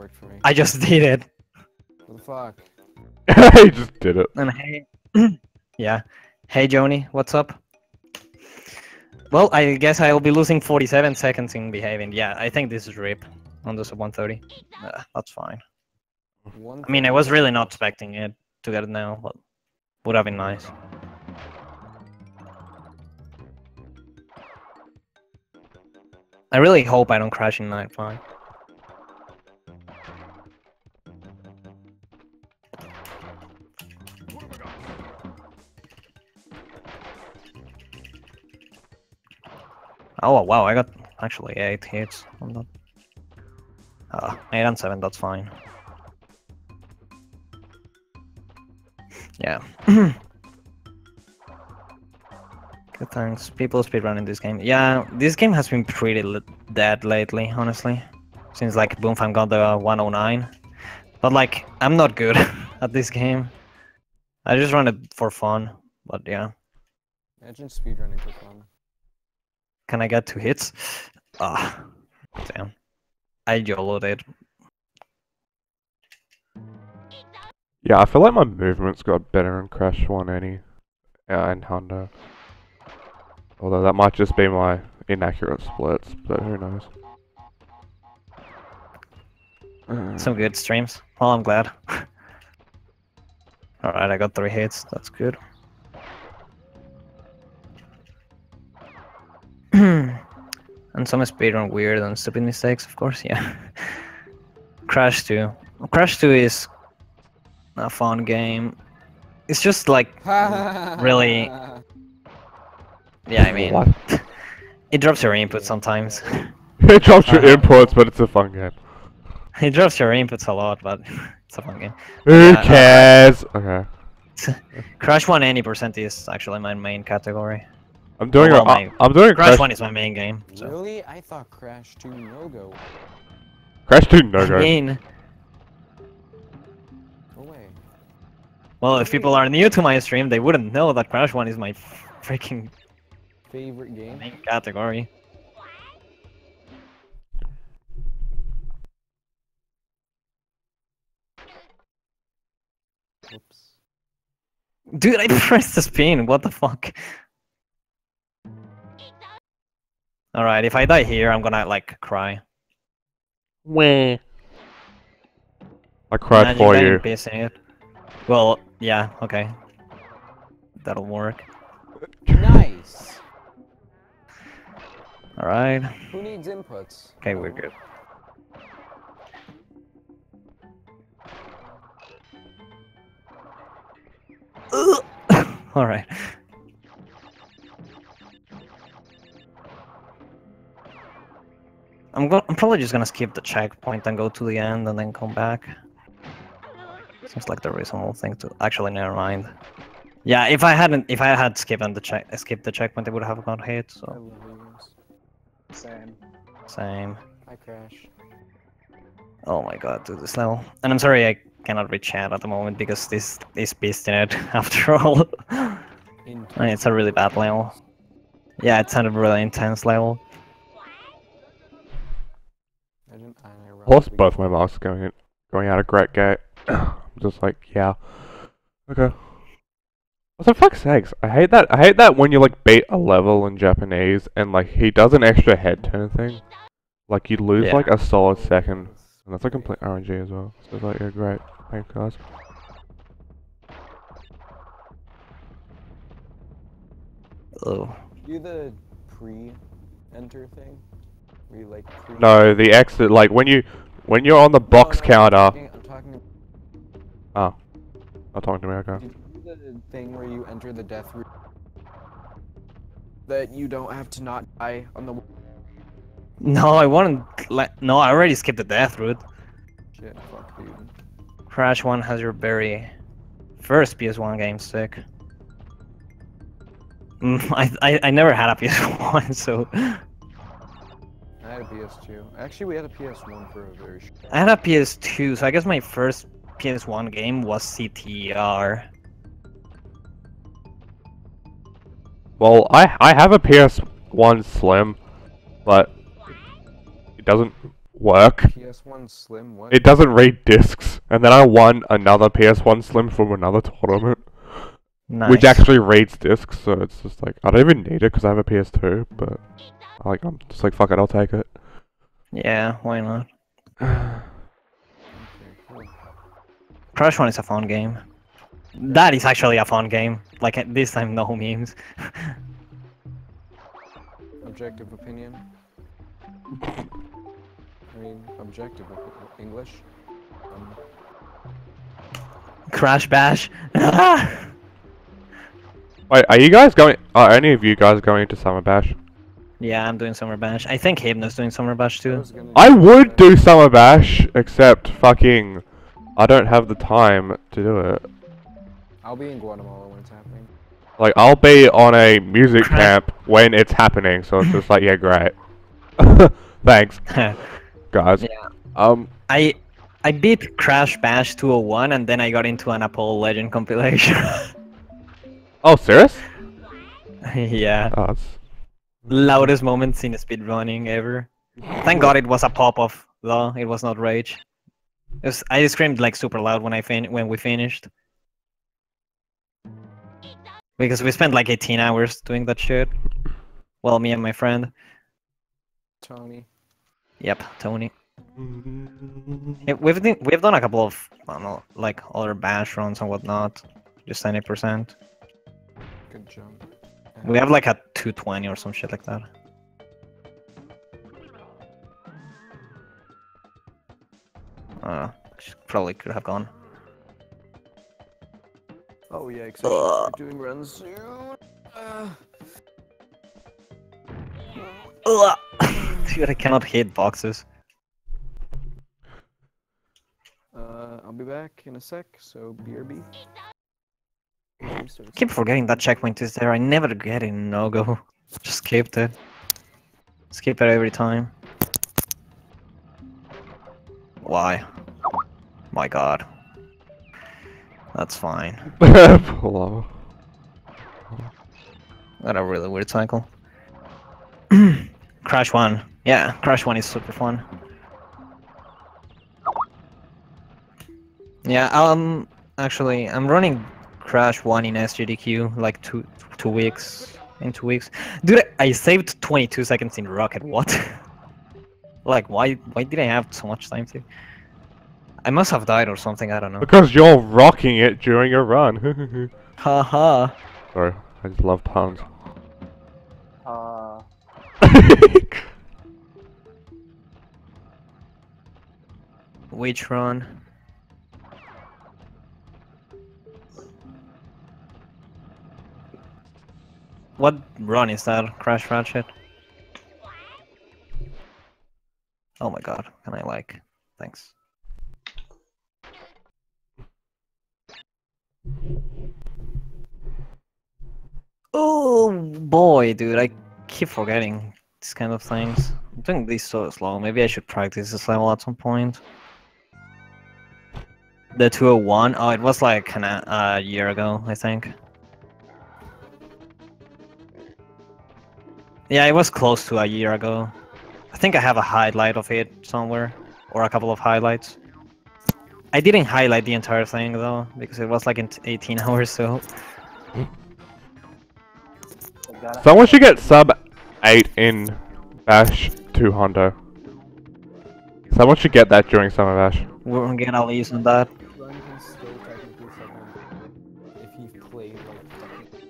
worked for me. I just did it. What the fuck? He just did it. And hey, yeah. Hey, Joni, what's up? Well, I guess I'll be losing 47 seconds in behaving. Yeah, I think this is RIP on the sub 130. That's fine. I mean, I was really not expecting it to get it now, but would have been nice. I really hope I don't crash in night 5. Oh wow, I got actually 8 hits on that. 8 and 7, that's fine. Yeah. Good thanks. People speedrunning this game. Yeah, this game has been pretty dead lately, honestly. Since like Boomfam got the 109. But like, I'm not good at this game. I just run it for fun, but yeah. Imagine speedrunning for fun. Can I get 2 hits? Ah, damn. I YOLO'd it. Yeah, I feel like my movement's got better in Crash 180 and Honda. Although that might just be my inaccurate splits, but who knows. Some good streams. Well, I'm glad. Alright, I got 3 hits. That's good. And some speedrun weird and stupid mistakes, of course, yeah. Crash 2. Crash 2 is a fun game. It's just like really... Yeah, I mean... What? It drops your input sometimes. It drops your inputs, but it's a fun game. It drops your inputs a lot, but it's a fun game. Who cares? Okay. Crash 1 80% is actually my main category. I'm doing I'm doing Crash 1 is my main game. So. Really? I thought Crash 2 no-go. Crash 2 no-go. I mean... No way. Well, if people are new to my stream, they wouldn't know that Crash 1 is my freaking favorite game. Main category. Oops. Dude, I pressed the spin. What the fuck? Alright, if I die here, I'm gonna like cry. Wah. I cried for you. It. Well, yeah, okay. That'll work. Nice. Alright. Who needs inputs? Okay, we're good. Alright. I'm probably just gonna skip the checkpoint and go to the end and then come back. Seems like the reasonable thing to actually never mind. Yeah, if I had skipped the checkpoint, I would have got hit. So. Same. Same. I crash. Oh my god, dude, this level. And I'm sorry I cannot read chat at the moment because this is beast in it after all. And it's a really bad level. Yeah, it's a really intense level. Lost both my marks going out a great gate. I'm just like, yeah. Okay. What the fuck's sakes? I hate that when you like beat a level in Japanese and like he does an extra head turn thing. Like you lose like a solid second. And that's a complete RNG as well. So it's like, yeah, great. Thanks guys. Oh. Do the pre-enter thing? Where you like no, the exit, like when you're on the box counter. I'm talking. Oh. Not talking to me, okay. Do the thing where you enter the death route that you don't have to not die on the. No, I wouldn't. No, I already skipped the death route. Shit, fuck, dude. Crash 1 has your very first PS1 game stick. I never had a PS1, so. I had a PS2. Actually, we had a PS1 for a very short time. I had a PS2, so I guess my first PS1 game was CTR. Well, I have a PS1 Slim, but it doesn't work. PS1 Slim, what? It doesn't read discs. And then I won another PS1 Slim from another tournament, Nice. which actually reads discs. So it's just like I don't even need it because I have a PS2. But I'm just like fuck it, I'll take it. Yeah, why not? Okay, cool. Crash 1 is a fun game. That is actually a fun game. Like at this time, no memes. Objective opinion. I mean, objective English. Crash Bash. Wait, are you guys going? Are any of you guys going to Summer Bash? Yeah, I'm doing Summer Bash. I think Hayden's doing Summer Bash too. I would do Summer Bash, except fucking, I don't have the time to do it. I'll be in Guatemala when it's happening. Like, I'll be on a music camp when it's happening, so it's just like, yeah, great. Thanks, guys. Yeah. I beat Crash Bash 201 and then I got into an Apollo Legend compilation. Oh, serious? Yeah. Oh, that's... Loudest moments in speedrunning ever. Thank God it was a pop-off though. It was not rage. I screamed like super loud when we finished. Because we spent like 18 hours doing that shit. Well, me and my friend. Tony. Yep, Tony. Yeah, we've done a couple of I don't know, like other bash runs and whatnot. Just 90%. Good jump. We have like a 220 or some shit like that. Probably could have gone. Oh yeah, except we're doing runs soon. Dude, I cannot hit boxes. I'll be back in a sec, so BRB. Keep forgetting that checkpoint is there. I never get it in no-go. Just skipped it. Skip it every time. Why? My god. That's fine. What a really weird cycle. Crash 1. Yeah, Crash 1 is super fun. Yeah, actually, I'm running Crash 1 in SGDQ like two weeks. In 2 weeks. Dude, I saved 22 seconds in Rocket. What? Like, why did I have so much time to? I must have died or something, I don't know. Because you're rocking it during a run. Haha. Sorry, I just love puns. Which run? What run is that? Crash Ratchet? Oh my god, can I like... Thanks. Oh boy, dude, I keep forgetting these kind of things. I'm doing this so slow. Maybe I should practice this level at some point. The 201? Oh, it was like a year ago, I think. Yeah, it was close to a year ago. I think I have a highlight of it somewhere, or a couple of highlights. I didn't highlight the entire thing though, because it was like in 18 hours, so... Someone should get sub 8 in Bash 2 Hondo. Someone should get that during Summer Bash. We're gonna get all use on that. Run can still technically second if he played like...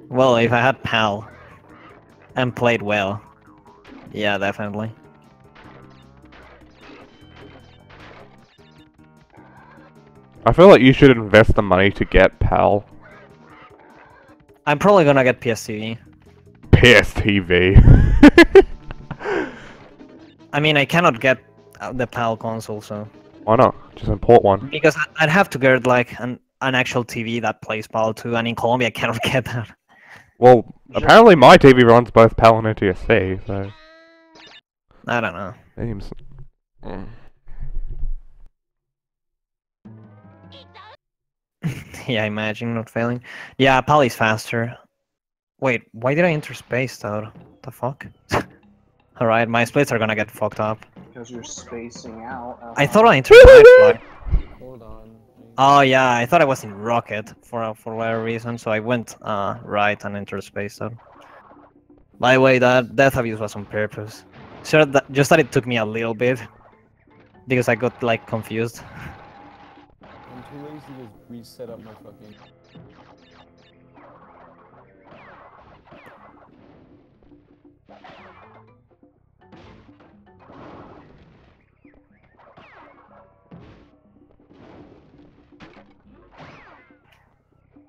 Well, if I had PAL and played well, yeah, definitely. I feel like you should invest the money to get PAL. I'm probably gonna get PSTV. PSTV. I mean, I cannot get the PAL console, so... Why not? Just import one. Because I'd have to get like an actual TV that plays PAL too, and in Colombia I cannot get that. Well, apparently my TV runs both PAL and NTSC, so... I don't know. Seems... Yeah, imagine not failing. Yeah, PAL is faster. Wait, why did I enter space though? The fuck? Alright, my splits are gonna get fucked up. Because you're spacing out. I thought I entered my flight. Hold on. Oh yeah, I thought I was in rocket for whatever reason, so I went right and entered space zone. By the way, that death abuse was on purpose. Sure, just that it took me a little bit because I got like confused. I'm too lazy to reset up my fucking.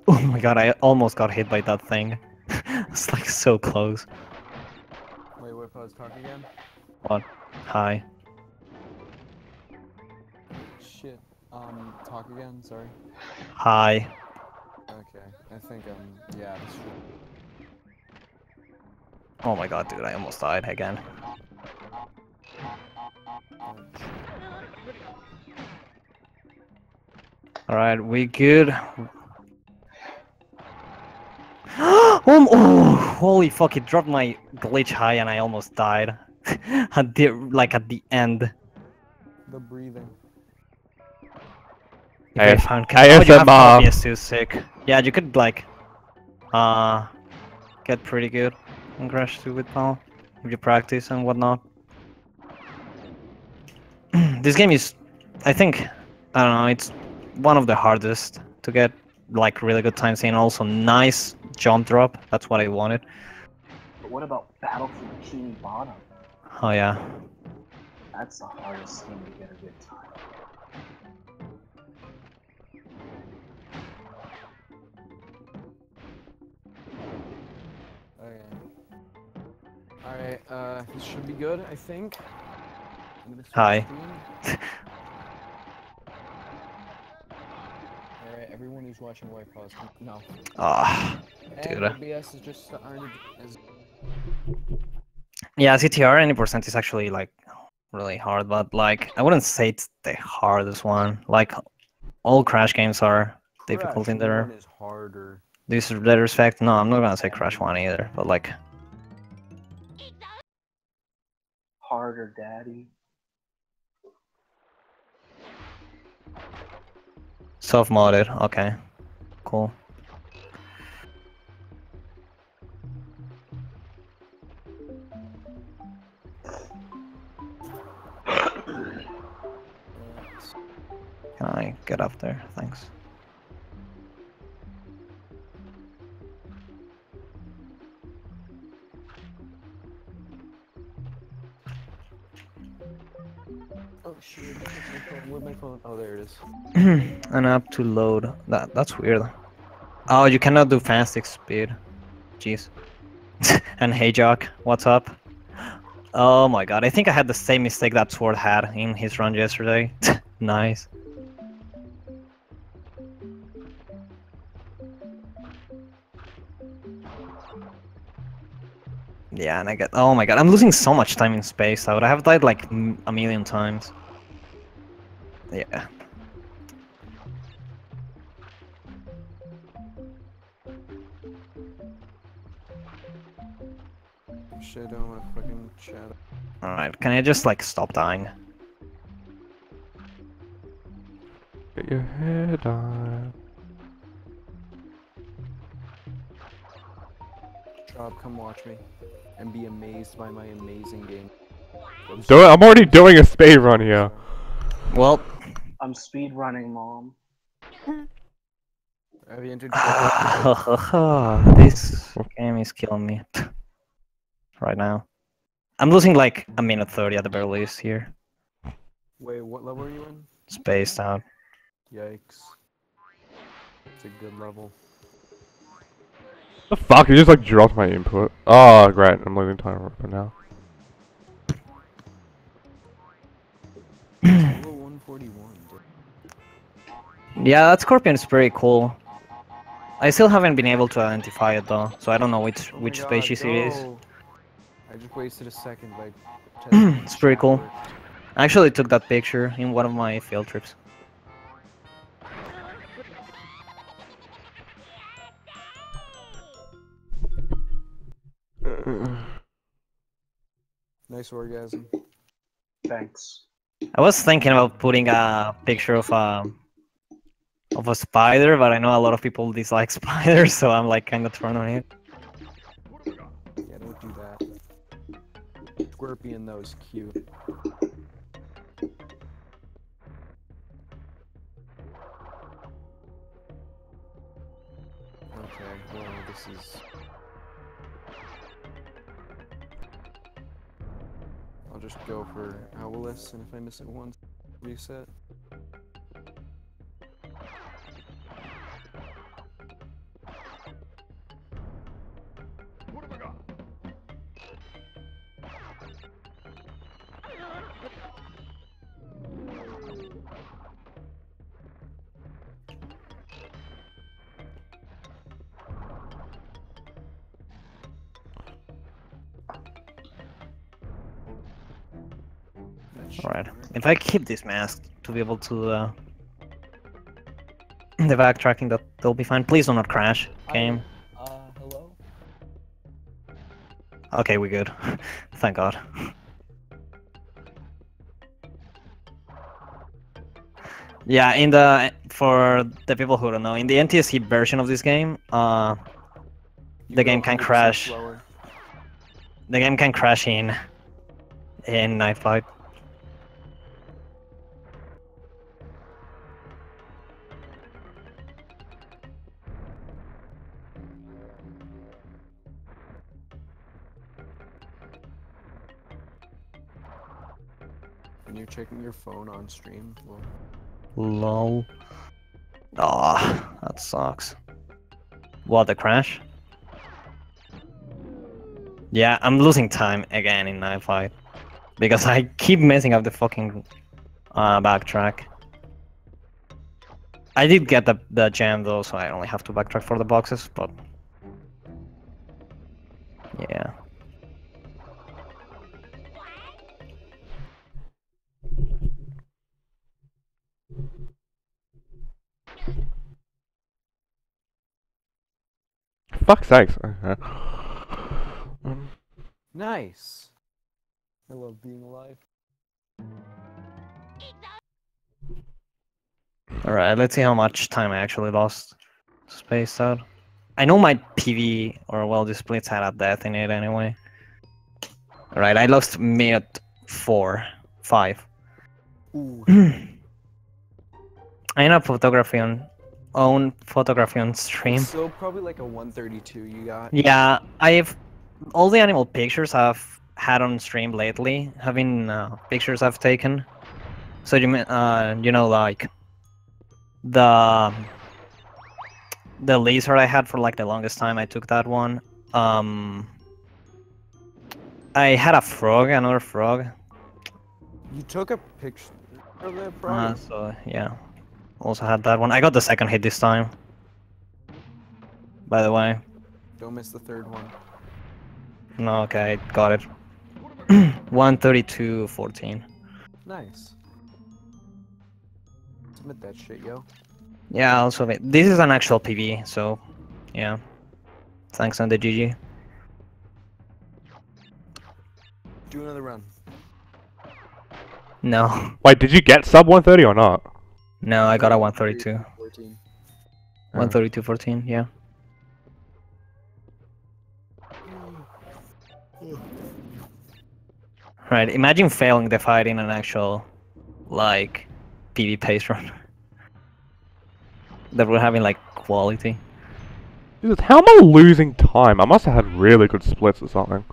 Oh my god, I almost got hit by that thing. It's like so close. Wait, pause, talk again? What? Hi. Shit. Talk again, sorry. Hi. Okay, I think, yeah, this should... Oh my god, dude, I almost died again. Alright, we good. Oh, holy fuck, it dropped my glitch high and I almost died. At the end. The breathing. If I found oh, you have ASMR. PS2, sick. Yeah, you could like get pretty good on Crash 2 with Paul if you practice and whatnot. This game is, I think, I don't know, it's one of the hardest to get like really good times in. Also, nice jump drop. That's what I wanted. But what about Battle for Bikini Bottom? Oh yeah. That's the hardest thing to get a good time. Okay. Alright, this should be good, I think. I'm gonna switch Hi. screen. Alright, everyone who's watching White Pause, no. Ah, And dude. OBS is just starting as... Yeah, CTR any percent is actually like really hard, but like I wouldn't say it's the hardest one. Like all Crash games are difficult in their is harder. this respect. No, I'm not gonna say Crash 1 either, but like Harder, Daddy. soft modded. Okay, cool. Can I get up there? Thanks. Oh shit, where's my phone? Oh, there it is. An app to load. That's weird. Oh, you cannot do fast speed. Jeez. And hey Jock, what's up? Oh my god, I think I had the same mistake that Sword had in his run yesterday. Nice. Yeah, and I get. Oh my god, I'm losing so much time in space. I would have died like a million times. Yeah. Shit, I don't wanna fucking chat. Alright, can I just like stop dying? Get your head on. Job, come watch me. And be amazed by my amazing game. Do it. I'm already doing a speed run here. Well, I'm speed running, Mom. Have you entered? this game is killing me right now. I'm losing like a minute 30 at the very least here. Wait, what level are you in? Spaced out. Yikes. It's a good level. The fuck? You just like dropped my input. Oh, great. I'm losing time right now. Level 141. Yeah, that Scorpion is pretty cool. I still haven't been able to identify it though, so I don't know which species it is. I just wasted a second by It's pretty cool. I actually took that picture in one of my field trips. Nice orgasm. Thanks. I was thinking about putting a picture of a spider, but I know a lot of people dislike spiders, so I'm like kind of torn on it. Yeah, don't do that. Scorpion though is cute. Okay, well this is. I'll just go for Owlus, and if I miss it once, reset. Alright, if I keep this mask to be able to the backtracking, that'll be fine. Please do not crash, game. Hello? Okay, we're good. Thank God. Yeah, for the people who don't know, in the NTSC version of this game, the game can crash. The game can crash in knife fight. And you're checking your phone on stream? Well, Lol. Aw, that sucks. What, the crash? Yeah, I'm losing time again in knife fight. Because I keep messing up the fucking backtrack. I did get the gem though, so I only have to backtrack for the boxes, but... Yeah. Fuck's sakes. nice! I love being alive. Alright, let's see how much time I actually lost. Spaced out. I know my PV, or well, the splits had a death in it anyway. Alright, I lost minute 5. Ooh. I know photography on stream. It's still probably like a 132 you got. Yeah, all the animal pictures I've had on stream lately have been pictures I've taken. So you know, like the lizard I had for like the longest time, I took that one. I had a frog, another frog. You took a picture of that frog? So yeah, also had that one. I got the second hit this time. By the way. Don't miss the third one. No, okay, got it. 132-14. Nice. Submit that shit, yo. Yeah, also this is an actual PV, so yeah. Thanks on the GG. Do another run. No. Wait, did you get sub 130 or not? No, I got a 132. 14. 132-14, yeah. Right, imagine failing the fight in an actual, like, PV pace run. That we're having, like, quality. Jesus, how am I losing time? I must have had really good splits or something.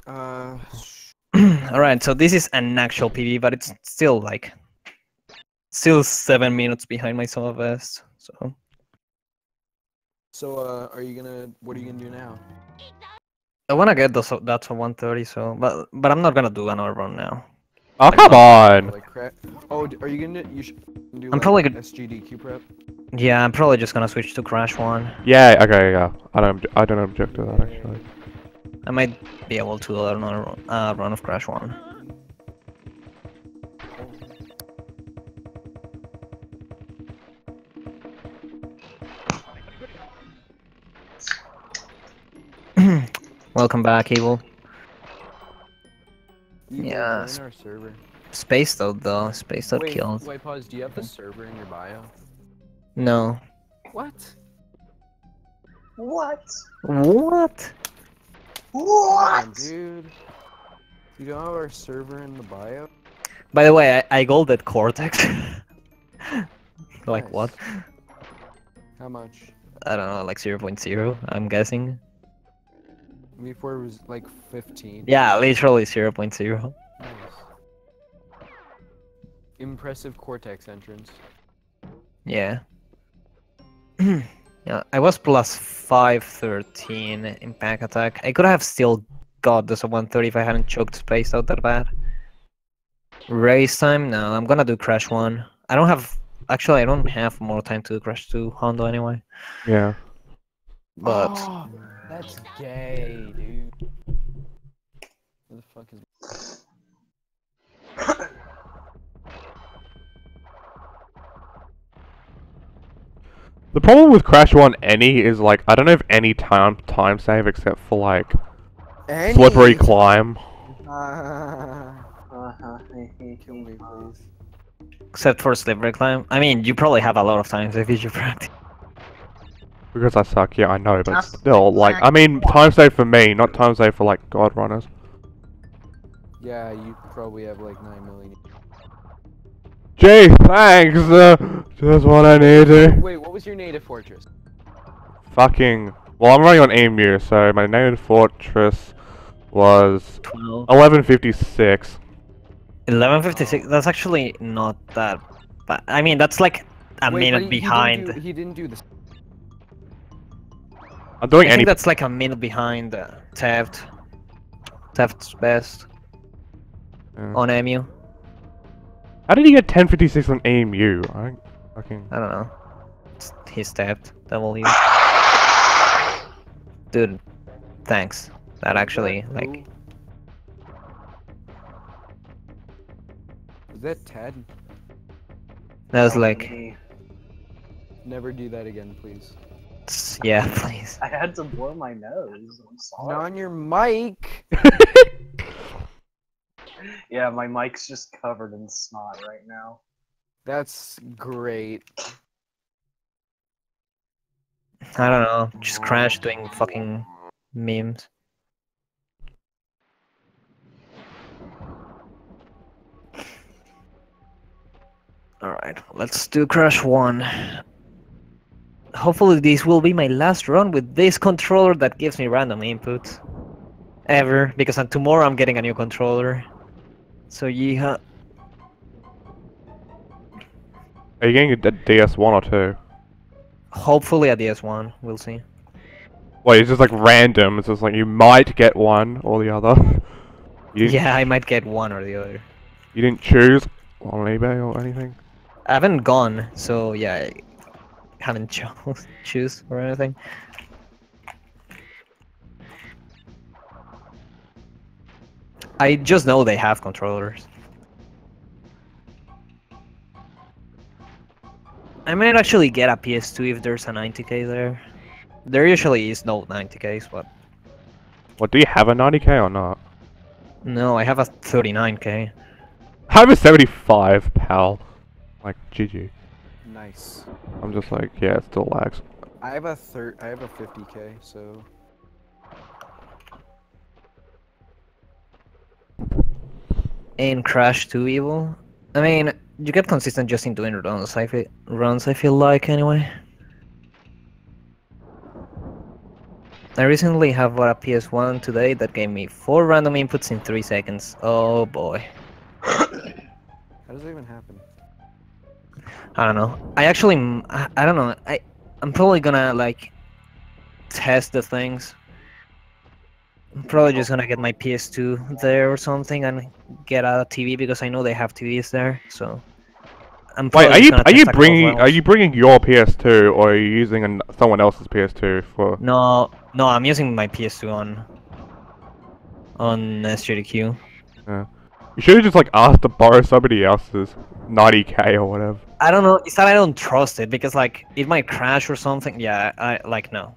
Alright, so this is an actual PV, but it's still, like, still 7 minutes behind my solo best, so... So, what are you gonna do now? I wanna get that's a 130, so but I'm not gonna do another run now. Oh, come on! Like oh, are you gonna do? I'm probably gonna SGDQ prep. Yeah, I'm probably just gonna switch to Crash 1. Yeah, okay, yeah. I don't object to that actually. I might be able to do another run of Crash 1. Welcome back, Evil. Evil Yeah. Join our server. Spaced out though. Spaced out Wait, kills. wait, pause. Do you have the server in your bio? No. What? What? What? Come What? on, dude. You don't have our server in the bio? By the way, I golded Cortex. Like Nice. what? How much? I don't know, like 0.0, I'm guessing. Before it was like 15. Yeah, literally 0.0. Nice. Impressive Cortex entrance. Yeah. Yeah, I was plus 513 in pack attack. I could have still got this 130 if I hadn't choked space out that bad. Race time? No, I'm gonna do crash 1. I don't have... Actually, I don't have more time to crash 2 Hondo anyway. Yeah. But... Oh, that's gay, dude. What the fuck is... The problem with Crash 1 any is like I don't know if any time save except for like slippery climb. Kill me, please. Except for slippery climb. I mean, you probably have a lot of times if you practice. Because I suck, yeah I know, but That's still, like I mean time save for me, not time save for like god runners. Yeah, you probably have like 9 million. Gee, thanks! Just what I needed. Wait, what was your native fortress? Fucking... Well, I'm running on EMU, so my native fortress was 12. 1156. 1156, that's actually not that bad. I mean, that's like a Wait, minute but behind. He didn't do this. I'm doing I any... think that's like a minute behind Theft. Theft's best on EMU. How did he get 1056 on EMU? I don't fucking... I don't know. He's Theft. W. Dude, thanks. That actually, like... Was that Ted? That was like... Never do that again, please. Yeah, please. I had to blow my nose. I'm Not sorry. on your mic! Yeah, my mic's just covered in snot right now. That's great. I don't know. Just Crash doing fucking memes. Alright, let's do Crash 1. Hopefully this will be my last run with this controller that gives me random inputs. Ever, because tomorrow I'm getting a new controller. So yeah. Are you getting a DS1 or 2? Hopefully a DS1, we'll see. Well, it's just like random, it's just like you might get one or the other. Yeah, I might get one or the other. You didn't choose on eBay or anything? I haven't gone, so yeah, I haven't choose or anything. I just know they have controllers. I might actually get a PS2 if there's a 90k there. There usually is no 90ks, but... What, do you have a 90k or not? No, I have a 39k. I have a 75, pal. Like, GG. Nice. I'm just like, yeah, it still lags. I have a 50k, so... In Crash 2 Evil? I mean, you get consistent just in doing runs, I feel like, anyway. I recently have bought a PS1 today that gave me 4 random inputs in 3 seconds. Oh boy. How does that even happen? I don't know. I actually, I don't know. I'm probably gonna, like, test the things. I'm probably just gonna get my PS2 there or something and get a TV because I know they have TVs there. So I'm Wait, probably are you bringing your PS2 or are you using someone else's PS2 for? No, I'm using my PS2 on SGDQ. Yeah. You should have just like asked to borrow somebody else's 90k or whatever. I don't know. It's that I don't trust it because like it might crash or something. Yeah, I like no.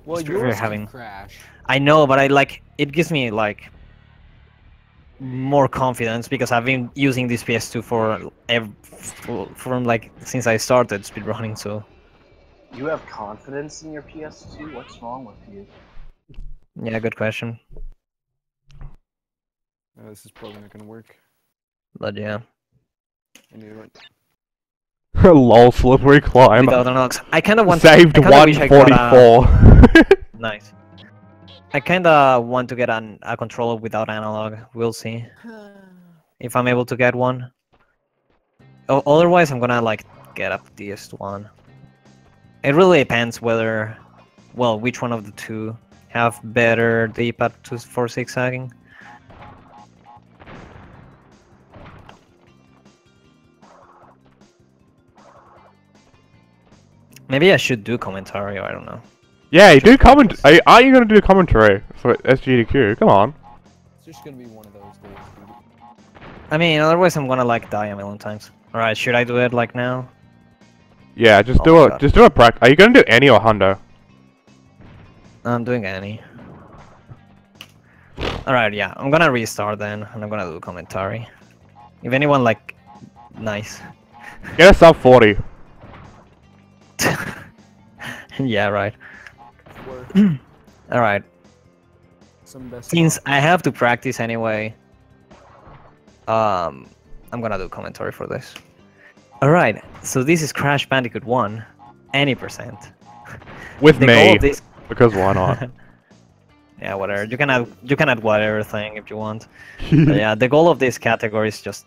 Well, Just yours having- can crash. I know, but I like it gives me like more confidence because I've been using this PS2 from like since I started speedrunning. So You have confidence in your PS2? What's wrong with you? yeah, good question. This is probably not gonna work. But yeah, I knew it. Lol, slippery climb. without an ox, I kind of want. Saved I kinda wish I got a- 144. Nice. I kinda want to get a controller without analog. We'll see if I'm able to get one. Otherwise, I'm gonna like get a DS1. It really depends whether, well, which one of the two have better D-pad for zigzagging. Maybe I should do commentary. I don't know. Yeah, you do comment. Aren't you gonna do commentary for SGDQ? Come on. It's just gonna be one of those days, dude. I mean, otherwise I'm gonna like die a million times. All right, should I do it like now? Yeah, just Oh do my it. God. Just do a practice. Are you gonna do any or hundo? I'm doing any. All right, yeah, I'm gonna restart then, and I'm gonna do commentary. If anyone like, nice. Get a sub 40. Yeah, right. Work. All right. Some best. Since I have to practice anyway, I'm gonna do commentary for this. All right. So this is Crash Bandicoot 1, any percent. With The goal me. of this. Because why not? Yeah, whatever. You can add whatever thing if you want. But yeah, the goal of this category is just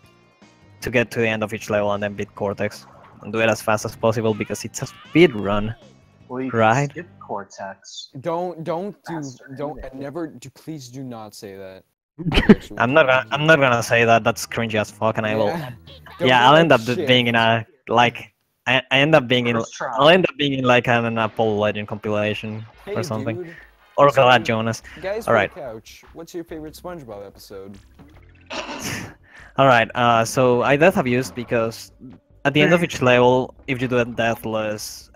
to get to the end of each level and then beat Cortex and do it as fast as possible because it's a speed run. Well, you Right. can skip Cortex. Don't Faster please do not say that. I'm not gonna say that. That's cringy as fuck, and I will. Don't Yeah, do I'll that end up shit. being in a like. I end up being in. First try. I'll end up being in like an Apple Legend compilation Hey, or something. dude. Or So- Glad Jonas. Guys, All on right. the couch. What's your favorite SpongeBob episode? All right. So I death abuse because at the end of each level, if you do it deathless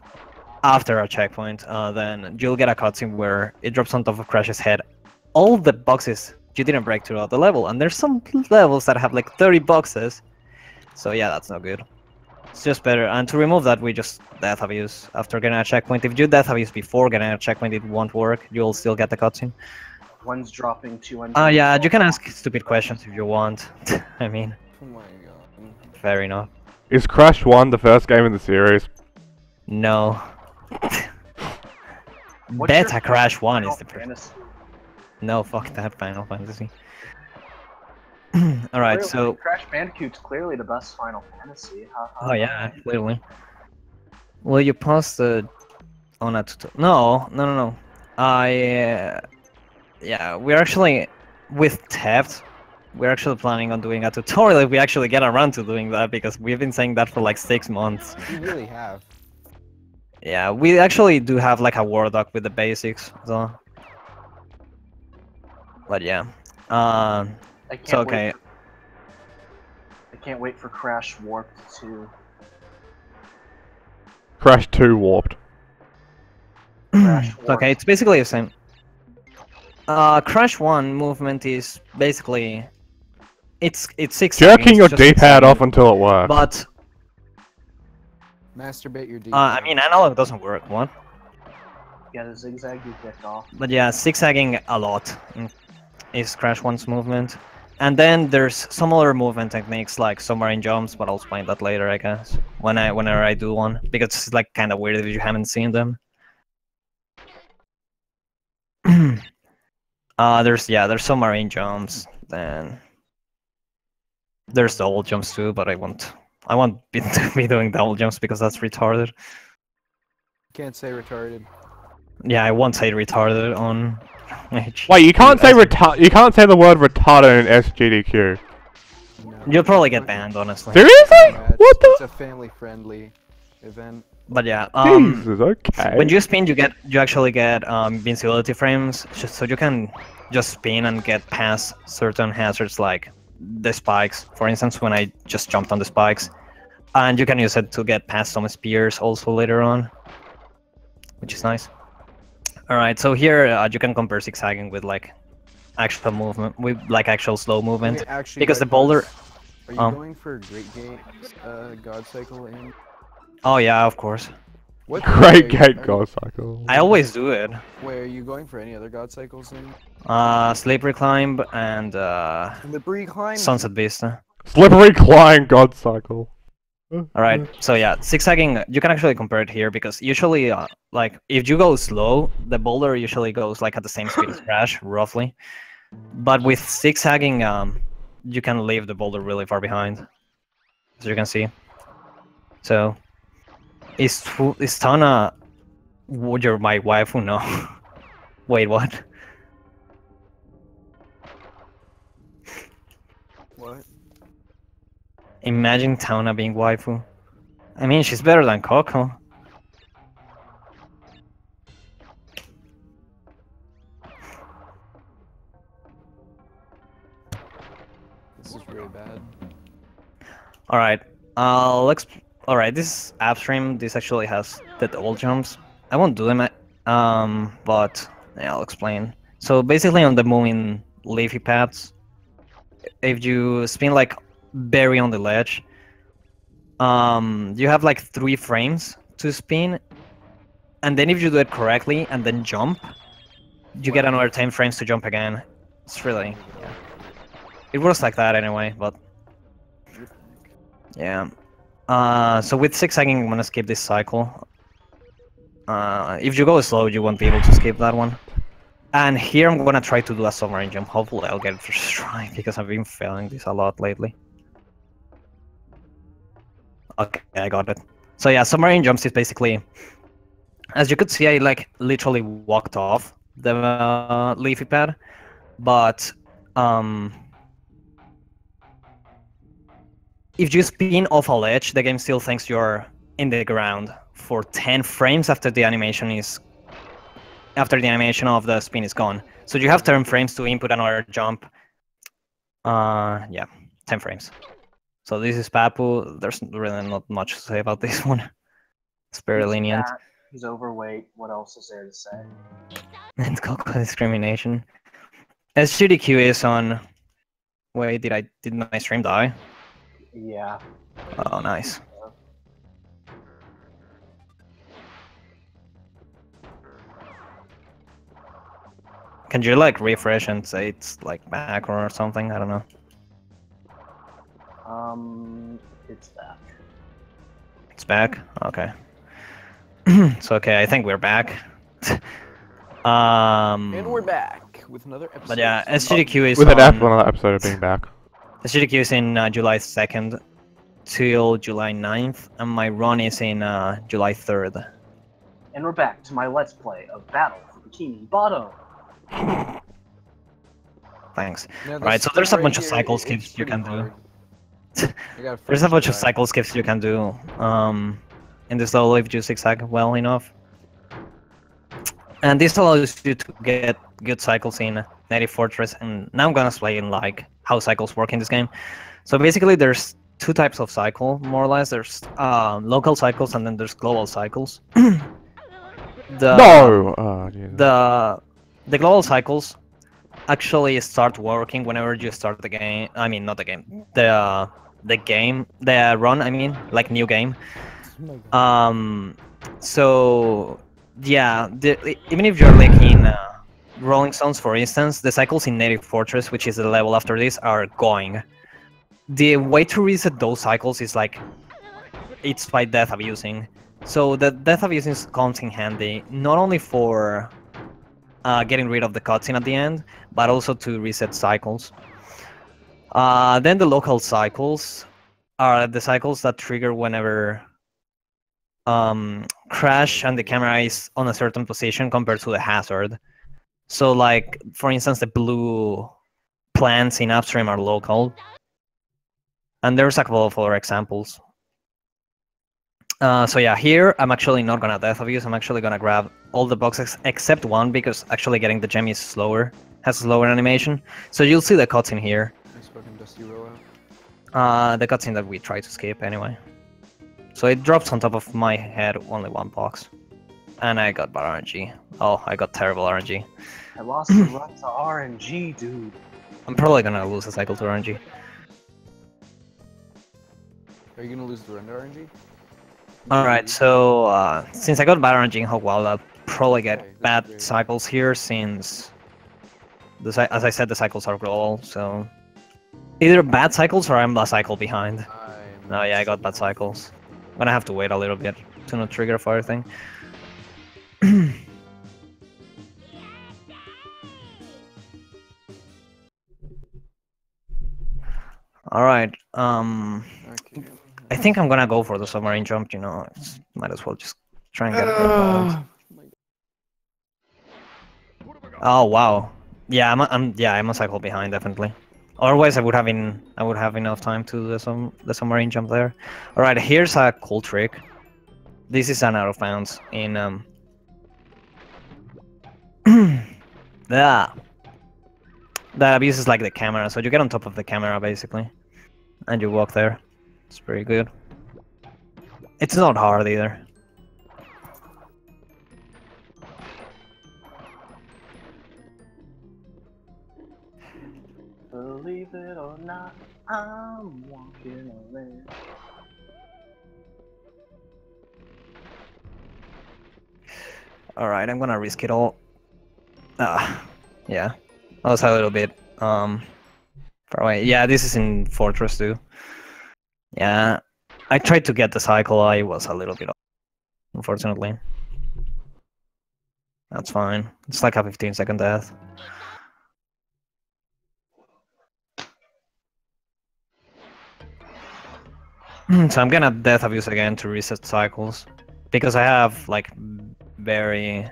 after a checkpoint, then you'll get a cutscene where it drops on top of Crash's head. All the boxes you didn't break throughout the level, and there's some levels that have like 30 boxes. So yeah, that's not good. It's just better. And to remove that, we just death abuse after getting a checkpoint. If you death abuse before getting a checkpoint, it won't work. You'll still get the cutscene. One's dropping 200. Oh yeah, you can ask stupid questions if you want. I mean, Oh my god. fair enough. Is Crash 1 the first game in the series? No. What's your Beta Crash 1 is Final the first. Fantasy? No, fuck that Final Fantasy. Alright, Clearly, so. Crash Bandicoot's clearly the best Final Fantasy. Oh yeah, clearly. Will you pause the. Oh, not to. No. Yeah, we're actually. With Theft, we're actually planning on doing a tutorial if we actually get around to doing that because we've been saying that for like 6 months. You really have. Yeah, we actually do have like a Word doc with the basics, so. But yeah. I can't So okay. I can't wait for Crash Warped 2. Crash 2 warped. Crash Warped. Okay, it's basically the same. Crash 1 movement is basically it's 6 Jerking seconds, your just 6 D-pad off seconds, until it works. But Masturbate your D. I mean analog doesn't work. What? Yeah, the zigzag you kicked off. But yeah, zigzagging a lot is Crash 1's movement. And then there's some other movement techniques like submarine jumps, but I'll explain that later, I guess. Whenever I do one, because it's like kind of weird if you haven't seen them. There's submarine jumps. Then there's double jumps too, but I won't be doing double jumps because that's retarded. Can't say retarded. Yeah, I won't say retarded on. Wait, you can't say You can't say the word retarded in SGDQ. No. You'll probably get banned, honestly. Seriously? Yeah, What it's the? a family-friendly event. But yeah, Jesus, okay. when you spin, you actually get invincibility frames, so you can just spin and get past certain hazards like the spikes. For instance, when I just jumped on the spikes, and you can use it to get past some spears also later on, which is nice. All right, so here you can compare zigzagging with like actual movement, with like actual slow movement, Okay, actually, because the God boulder. Gods, are you Oh. going for Great Gate, God Cycle in? Oh yeah, of course. What? Great are Gate you, God Cycle. I always do it. Wait, are you going for any other God Cycles in? Slippery Climb and Slippery Climb? Sunset Vista. Slippery Climb God Cycle. Alright, so yeah, zigzagging, you can actually compare it here because usually, like, if you go slow, the boulder usually goes like at the same speed as Crash, roughly. But with zigzagging, you can leave the boulder really far behind, as you can see. So, is Tana, would you're my waifu? No. Wait, what? What? Imagine Tana being waifu. I mean, she's better than Coco. This is really bad. Alright, alright, this app stream, this actually has the double jumps. I won't do them, but yeah, I'll explain. So basically on the moving leafy paths, if you spin like very on the ledge, you have like 3 frames to spin, and then if you do it correctly and then jump, you get another 10 frames to jump again. It's really, yeah. It works like that anyway, but yeah. So with zigzagging, I'm gonna skip this cycle. If you go slow, you won't be able to skip that one. And here I'm gonna try to do a submarine jump. Hopefully I'll get it first try, because I've been failing this a lot lately. Okay, I got it. So yeah, submarine jumps is basically, as you could see, I like literally walked off the leafy pad, but if you spin off a ledge, the game still thinks you're in the ground for 10 frames after the animation of the spin is gone. So you have 10 frames to input another jump. Yeah, 10 frames. So this is Papu. There's really not much to say about this one. It's very He's lenient. fat, he's overweight. What else is there to say? And Coco discrimination. SGDQ is on. Wait, did my stream die? Yeah. Oh, nice. Can you like refresh and say it's like back or something? I don't know. It's back. It's back? Okay. So okay, I think we're back. And we're back with another episode. But yeah, SGDQ is With an on, another episode of being back. SGDQ is in July 2nd till July 9th, and my run is in July 3rd. And we're back to my Let's Play of Battle for Bikini Bottom. Thanks. Now, Right, so there's a bunch of cycle skips you can do. There's a bunch of cycle skips you can do in this level if you zigzag well enough. And this allows you to get good cycles in Native Fortress, and now I'm gonna explain like how cycles work in this game. So basically there's 2 types of cycle, more or less. There's local cycles and then there's global cycles. The global cycles actually start working whenever you start the game. I mean, not the game. The run. I mean, like new game. So yeah, even if you're like in Rolling Stones, for instance, the cycles in Native Fortress, which is the level after this, are going. The way to reset those cycles is like it's by death abusing. So the death abusing comes in handy not only for getting rid of the cutscene at the end, but also to reset cycles. Then the local cycles are the cycles that trigger whenever crash and the camera is on a certain position compared to the hazard. So like, for instance, the blue plants in upstream are local. And there's a couple of other examples. So yeah, here I'm actually not gonna death abuse. I'm actually gonna grab all the boxes except one, because actually getting the gem is slower, has a slower animation. So you'll see the cutscene here. The cutscene that we try to skip anyway. So it drops on top of my head only 1 box. And I got bad RNG. Oh, I got terrible RNG. I lost the run to RNG, dude. I'm probably gonna lose a cycle to RNG. Are you gonna lose the run to RNG? Alright, so since I got bad RNG in Hogwild, I'll probably get Okay, that's bad great. cycles here since, as I said, the cycles are global, so either bad cycles or I'm a cycle behind. Oh yeah, I got bad cycles. I'm gonna have to wait a little bit to not trigger a fire thing. Alright, Okay. I think I'm gonna go for the submarine jump, you know, might as well just try and get it out. Oh wow. Yeah, I'm a cycle behind definitely. Otherwise I would have enough time to do the submarine jump there. Alright, here's a cool trick. This is an out of bounds in yeah. That abuses like the camera, so you get on top of the camera basically. And you walk there. It's pretty good. It's not hard either. Believe it or not, I'm walking away. Alright, I'm gonna risk it all. Yeah. I was a little bit far away. Yeah, this is in Fortress too. Yeah. I tried to get the cycle, I was a little bit off, unfortunately. That's fine. It's like a 15-second death. So I'm gonna death abuse again to reset cycles. Because I have like very...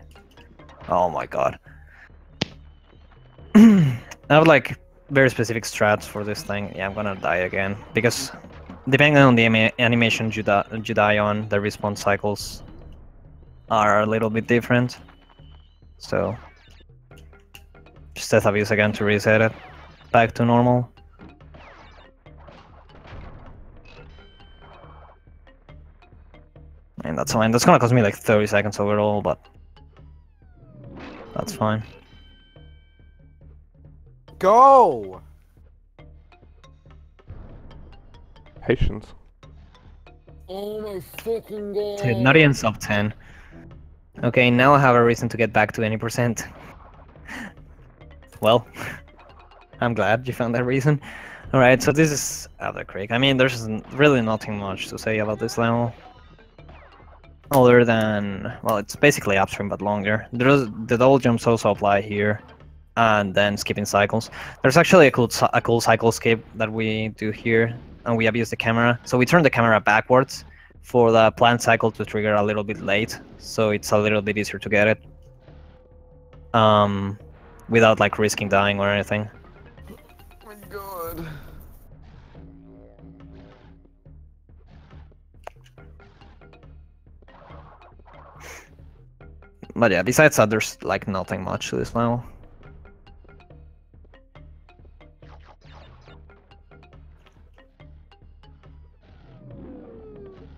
Oh my god. I have like very specific strats for this thing. Yeah, I'm gonna die again. Because depending on the animation you die on, the respawn cycles are a little bit different. So just death abuse again to reset it back to normal. And that's fine. That's gonna cost me like 30 seconds overall, but that's fine. Go! Patience. Oh my fucking god! Dude, not even sub 10. Okay, now I have a reason to get back to any percent. Well, I'm glad you found that reason. Alright, so this is Other Creek. I mean, there's really nothing much to say about this level. Other than, well, it's basically upstream but longer. The double jumps also apply here, and then skipping cycles. There's actually a cool cycle skip that we do here, and we abuse the camera. So we turn the camera backwards for the planned cycle to trigger a little bit late, so it's a little bit easier to get it. Without like risking dying or anything. Oh my god. But yeah, besides that, there's like nothing much to this level.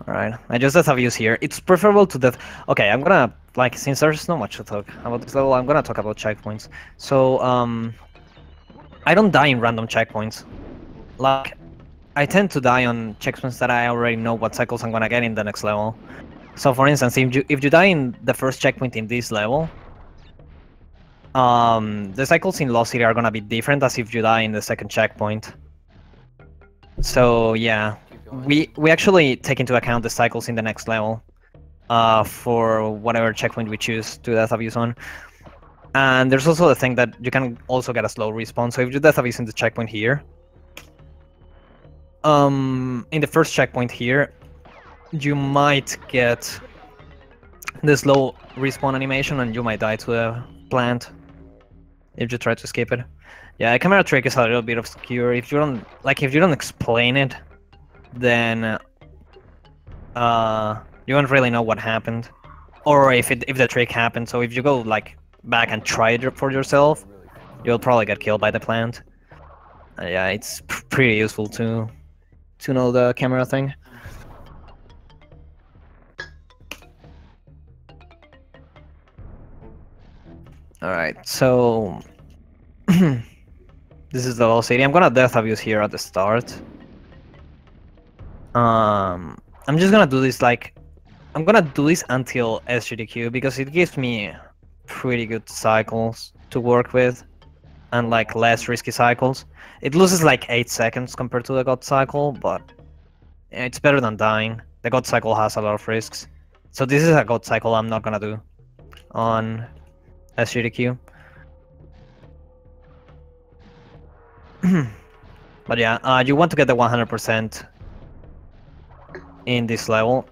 Alright, I just death abuse here. It's preferable to death. Okay, I'm gonna, like, since there's not much to talk about this level, I'm gonna talk about checkpoints. So, I don't die in random checkpoints. Like, I tend to die on checkpoints that I already know what cycles I'm gonna get in the next level. So, for instance, if you die in the first checkpoint in this level, the cycles in Lost City are gonna be different as if you die in the second checkpoint. So, yeah. We actually take into account the cycles in the next level for whatever checkpoint we choose to death abuse on. And there's also the thing that you can also get a slow respawn. So if you death abuse in the checkpoint here, in the first checkpoint here, you might get the slow respawn animation and you might die to a plant if you try to skip it. Yeah, a camera trick is a little bit obscure. If you don't explain it, then you won't really know what happened, or if the trick happened. So if you go like back and try it for yourself, you'll probably get killed by the plant. Yeah, it's pretty useful to know the camera thing. Alright, so this is the lost city. I'm gonna death abuse here at the start. I'm just gonna do this like I'm gonna do this until SGDQ because it gives me pretty good cycles to work with and like less risky cycles. It loses like 8 seconds compared to the God cycle, but it's better than dying. The God cycle has a lot of risks. So this is a God cycle I'm not gonna do on SGDQ. But yeah, you want to get the 100% in this level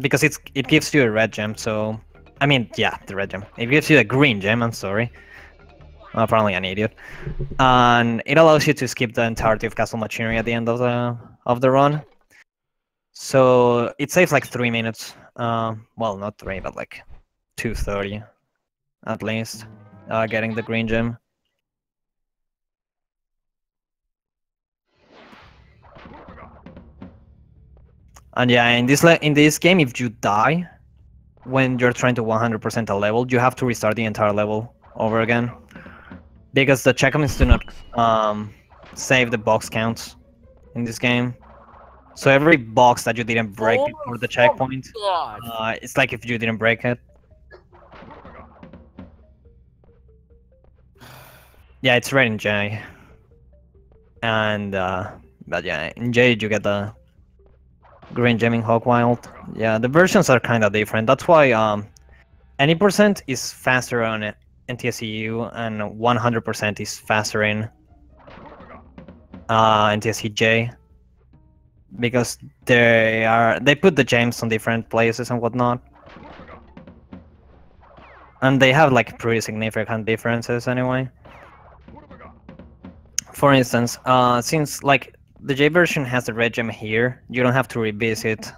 because it gives you a red gem. So I mean, yeah, the red gem. It gives you a green gem. I'm sorry. I'm apparently an idiot. And it allows you to skip the entirety of Castle Machinery at the end of the run. So it saves like 3 minutes. Well, not 3, but like 2:30 at least. Getting the green gem. And yeah, in this game, if you die when you're trying to 100% a level, you have to restart the entire level over again because the checkpoints do not save the box counts in this game. So every box that you didn't break before the checkpoint, it's like if you didn't break it. Yeah, it's red in J. And but yeah, in J you get the green gem in Hawkwild. Yeah, the versions are kind of different. That's why any percent is faster on NTSCU and 100% is faster in NTSCJ because they put the gems on different places and whatnot, and they have like pretty significant differences anyway. For instance, since like the J version has the red gem here, you don't have to revisit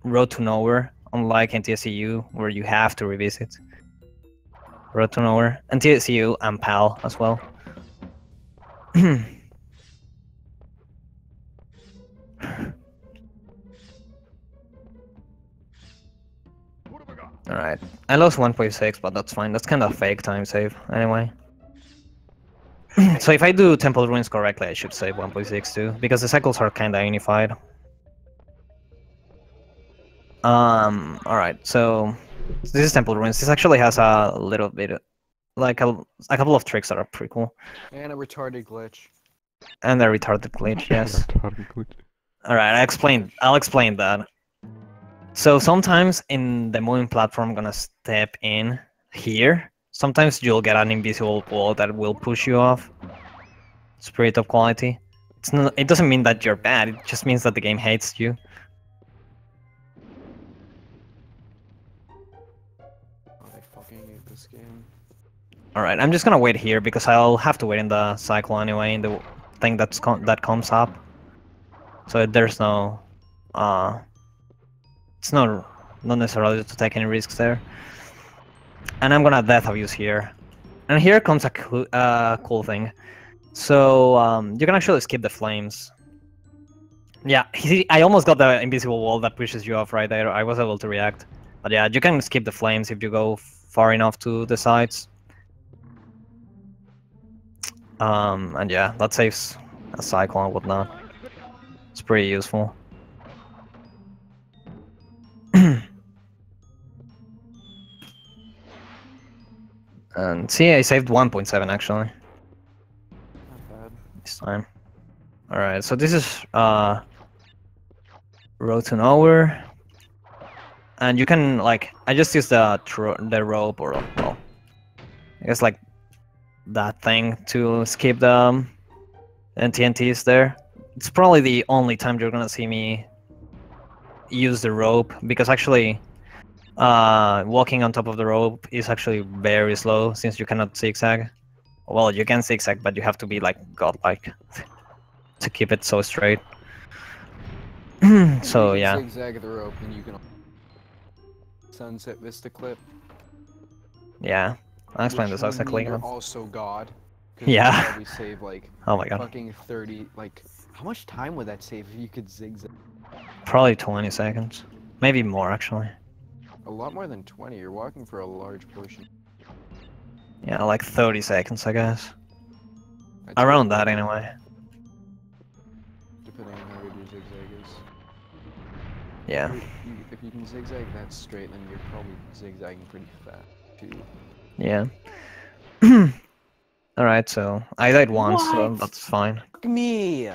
Road to Nowhere, unlike NTSCU where you have to revisit Road to Nowhere. NTSCU and PAL as well. Alright, I lost 1.6, but that's fine. That's kind of fake time save anyway. So if I do Temple Ruins correctly, I should save 1.6 too, because the cycles are kind of unified. Alright, so this is Temple Ruins. This actually has a little bit, like a couple of tricks that are pretty cool. And a retarded glitch. And a retarded glitch, yes. Alright, I'll explain that. So sometimes in the moving platform, I'm gonna step in here. Sometimes you'll get an invisible wall that will push you off. It's pretty top quality. It doesn't mean that you're bad, it just means that the game hates you. I fucking hate this game. Alright, I'm just gonna wait here because I'll have to wait in the cycle anyway, in the thing that comes up. So there's no it's not necessarily to take any risks there. And I'm gonna death abuse here. And here comes a cool thing. So you can actually skip the flames. Yeah, I almost got the invisible wall that pushes you off right there. I was able to react. But yeah, you can skip the flames if you go far enough to the sides. And yeah, that saves a cycle and whatnot. It's pretty useful. And see, I saved 1.7 actually. Not bad. This time. Alright, so this is Road to Nowhere. And you can like I just use the rope or well I guess like that thing to skip the TNTs there. It's probably the only time you're gonna see me use the rope because actually walking on top of the rope is actually very slow since you cannot zigzag. Well, you can zigzag, but you have to be like godlike to keep it so straight. So you yeah. Zigzag the rope, and you can Sunset Vista clip. Yeah, I'll explain Which this would mean exactly. you're also God. Yeah. We save like Oh my god. fucking 30. Like, how much time would that save if you could zigzag? Probably 20 seconds, maybe more actually. A lot more than 20. You're walking for a large portion. Yeah, like 30 seconds, I guess. I'd say Around that, 40, anyway. depending on how good your zigzag is. Yeah. If you can zigzag that straight, then you're probably zigzagging pretty fast, too. Yeah. Alright, so I died once, so What? that's fine. Fuck me!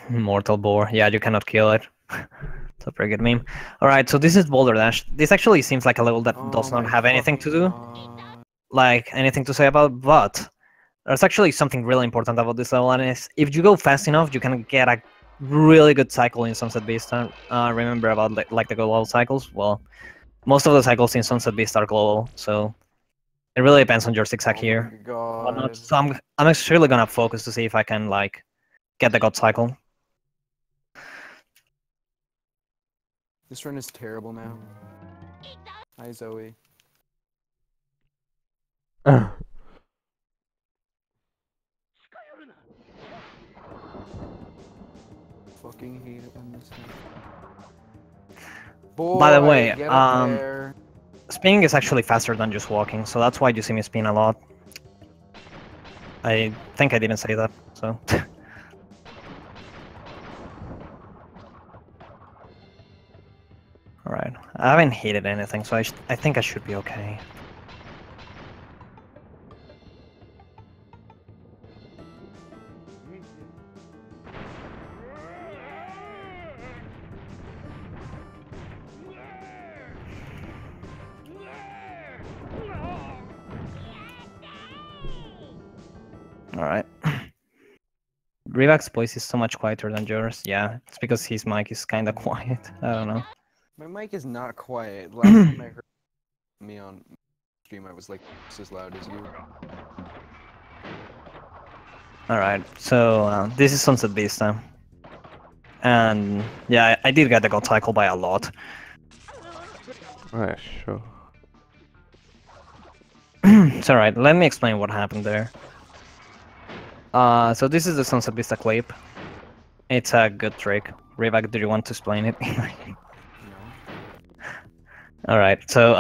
Mortal Boar. Yeah, you cannot kill it. It's a pretty good meme. Alright, so this is Boulder Dash. This actually seems like a level that Oh does not my have anything to do, God. like anything to say about, but there's actually something really important about this level, and is if you go fast enough, you can get a really good cycle in Sunset Beast. Remember about like the global cycles? Well, most of the cycles in Sunset Beast are global, so it really depends on your zigzag Oh here. my Whatnot. God. So I'm actually gonna focus to see if I can like get the God cycle. This run is terrible now. Hi, Zoe. Fucking hate it when this happens. By the Boy, way, get up there. spinning is actually faster than just walking, so that's why you see me spin a lot. I think I didn't say that, so. Alright, I haven't hated anything, so I think I should be okay. Alright. Rivak's voice is so much quieter than yours. Yeah, it's because his mic is kinda quiet. I don't know. My mic is not quiet. Last time I heard me on stream, I was like just as loud as you. Alright, so this is Sunset Beast time. And yeah, I did get the God cycle by a lot. Yeah, sure. It's alright, let me explain what happened there. So this is the Sunset Vista clip. It's a good trick. Rivak, do you want to explain it? No. Alright, so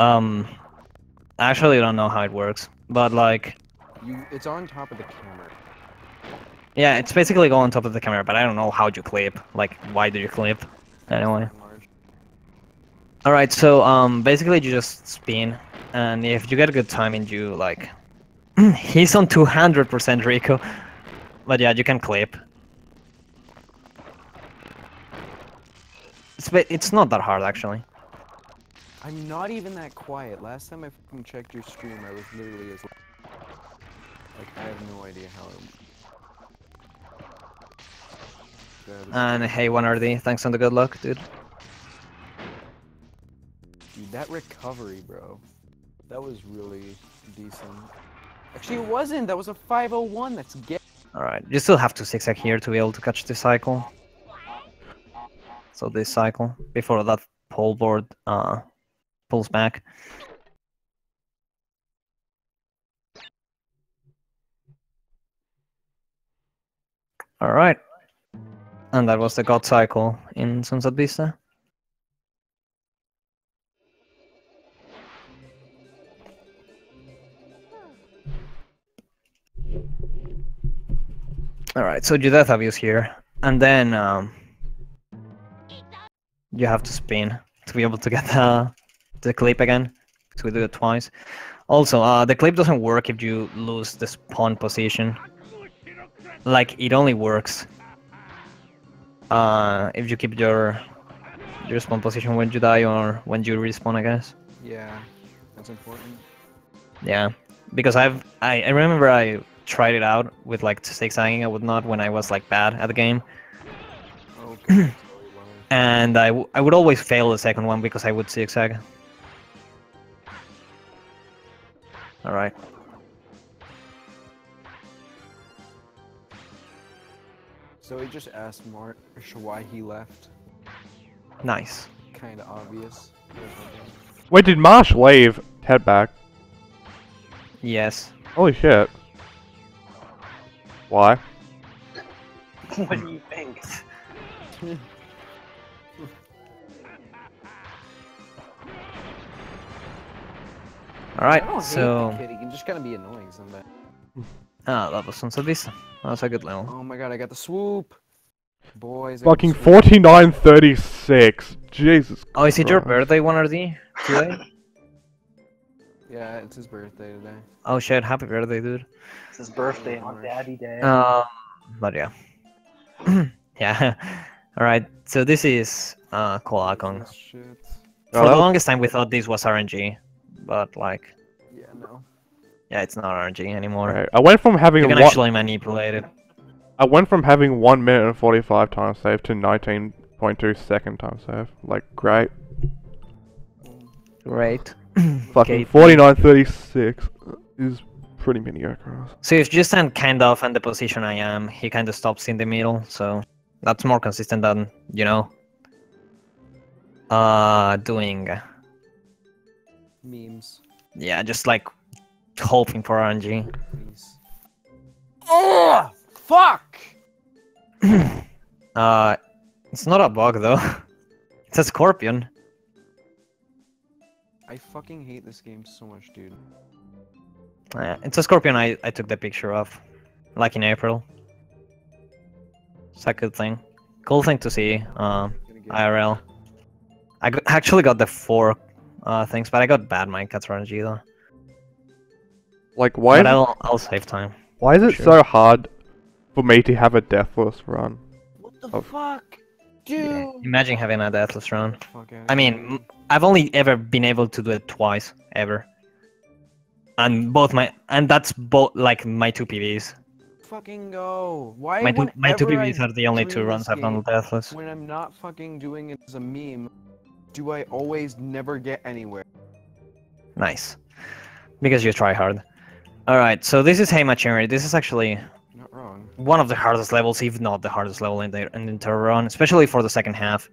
I actually don't know how it works, but like, It's on top of the camera. yeah, it's basically go on top of the camera, but I don't know how you clip. Like, why do you clip? Anyway. Alright, so basically you just spin, and if you get a good timing, you like, he's on 200% Rico, but yeah, you can clip. It's not that hard actually. I'm not even that quiet. Last time I fucking checked your stream, I was literally as like I have no idea how. And hey, 1RD, thanks on the good luck, dude. Dude, that recovery, bro. That was really decent. Actually, it wasn't. That was a 501. That's get. Alright, you still have to zigzag here to be able to catch this cycle. So this cycle, before that pole board pulls back. Alright. And that was the God cycle in Sunset Vista. Alright, so you death abuse here. And then you have to spin to be able to get the clip again. So we do it twice. Also, the clip doesn't work if you lose the spawn position. Like, it only works if you keep your spawn position when you die or when you respawn, I guess. Yeah, that's important. Yeah, because I remember I tried it out with like zigzagging and whatnot when I was like bad at the game. Okay. And I would always fail the second one because I would zigzag. Alright. So he just asked Marsh why he left. Nice. Kinda obvious. Wait, did Marsh leave? Head back. Yes. Holy shit. Why? What do you think? Alright, I don't so... hate the kid, he can just kind of be annoying sometimes. Ah, level service. That's a good level. Oh my god, I got the swoop! Boys, I got the Fucking swoop. 4936. Jesus Oh, is it your Christ. birthday, 1RD? Today? Yeah, it's his birthday today. Oh shit, happy birthday, dude. It's his birthday on Daddy Day. But yeah. Yeah. Alright, so this is Kolakong. This shit. For the longest time we thought this was RNG, but like, Yeah, no. yeah, it's not RNG anymore. Right. I went from having You can one. actually manipulate it. I went from having 1 minute and 45 time save to 19.2 second time save. Like, great. Great. Fucking Okay. 4936 is pretty mediocre. So if you stand kind of in the position I am, he kind of stops in the middle, so that's more consistent than, you know, doing, Memes. yeah, just like hoping for RNG. Please. Oh! Fuck! It's not a bug though. It's a scorpion. I fucking hate this game so much, dude. It's a scorpion I took the picture of, like in April. It's a good thing. Cool thing to see, IRL. Actually got the 4 things, but I got bad mic at RNG though. Like, why? But I'll save time. Why is it Sure. so hard for me to have a deathless run? What the Oh. fuck? Dude! Yeah. Imagine having a deathless run. Fuck outta I mean, here. I've only ever been able to do it twice, ever. And that's both like my 2 PVs. Fucking go. Why My two whenever PVs I are the only 2 dream runs this I've done game, deathless. when I'm not fucking doing it as a meme, do I always never get anywhere? Nice. Because you try hard. Alright, so this is Hey Machinery. This is actually Not wrong. one of the hardest levels, if not the hardest level in the entire run, especially for the second half.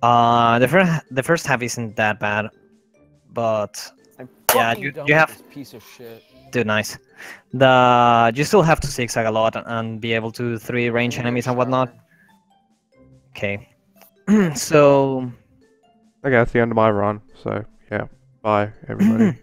The first half isn't that bad, but I'm yeah, fucking you done you with have this piece of shit. dude, nice. You still have to zigzag a lot and be able to 3 range enemies and whatnot. Okay. So Okay, that's the end of my run. So, yeah. Bye, everybody.